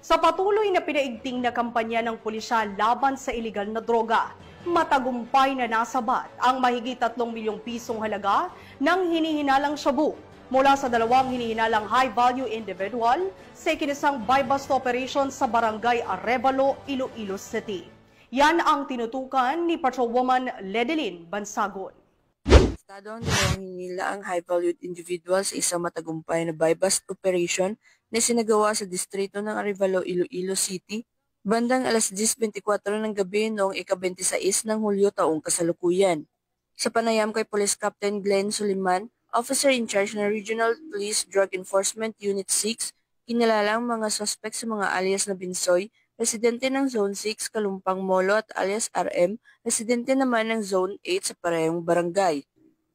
Sa patuloy na pinaigting na kampanya ng pulisya laban sa iligal na droga, matagumpay na nasabat ang mahigit 3 milyong pisong halaga ng hinihinalang shabu mula sa dalawang hinihinalang high-value individual sa ikinisang buy-bust operation sa Barangay Arevalo, Iloilo City. Yan ang tinutukan ni Patrolwoman Ledelyn Bansagon. Estado ang dalawang hinilaang high-valued individual sa isang matagumpay na buy-bust operation na sinagawa sa distrito ng Arevalo, Iloilo City, bandang alas 10:24 ng gabi noong ika-26 ng Hulyo taong kasalukuyan. Sa panayam kay Police Captain Glenn Suliman, Officer in charge ng Regional Police Drug Enforcement Unit 6, kinilala ang mga suspect sa mga alias na Binsoy, residente ng Zone 6, Kalumpang Molo at alias RM, residente naman ng Zone 8 sa parehong barangay.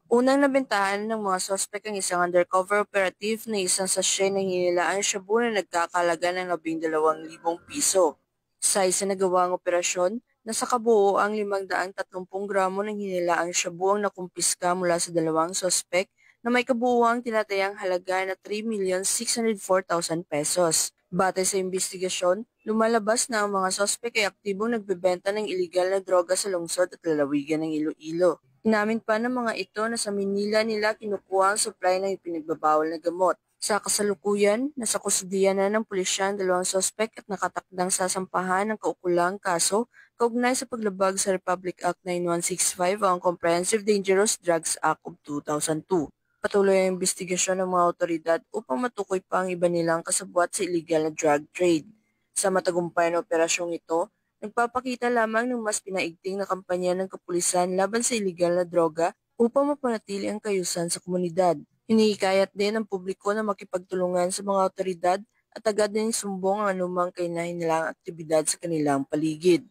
Unang nabentahan ng mga suspect ang isang undercover operative na isang sachet ng hinilaang shabu na nagkakalaga ng 12,000 piso. Sa isinagawang operasyon, nasa kabuoang 530 gramo ng hinilaang shabu ang nakumpiska mula sa dalawang suspect na may kabuoang tinatayang halaga na 3,604,000 pesos. Batay sa investigasyon, lumalabas na ang mga suspect ay aktibong nagbebenta ng iligal na droga sa lungsod at lalawigan ng Iloilo. Inamin pa ng mga ito na sa Manila nila kinukuha ang supply ng ipinagbabawal na gamot. Sa kasalukuyan, nasa kustudiya na ng pulisya ang dalawang suspect at nakatakdang sasampahan ng kaukulang kaso kaugnay sa paglabag sa Republic Act 9165 o ang Comprehensive Dangerous Drugs Act of 2002. Patuloy ang investigasyon ng mga otoridad upang matukoy pa ang iba nilang kasabwat sa illegal na drug trade. Sa matagumpay na operasyong ito, nagpapakita lamang ng mas pinaigting na kampanya ng kapulisan laban sa iligal na droga upang mapanatili ang kayusan sa komunidad. Hinihikayat din ang publiko na makipagtulungan sa mga otoridad at agad din sumbong ang anumang kahinahinalang aktibidad sa kanilang paligid.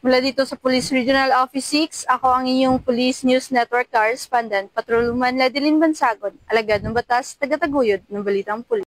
Mula dito sa Police Regional Office 6, ako ang inyong Police News Network Correspondent, Patrolwoman Ledelyn Bansagon, alagad ng batas, taga-taguyod ng Balitang Pulis.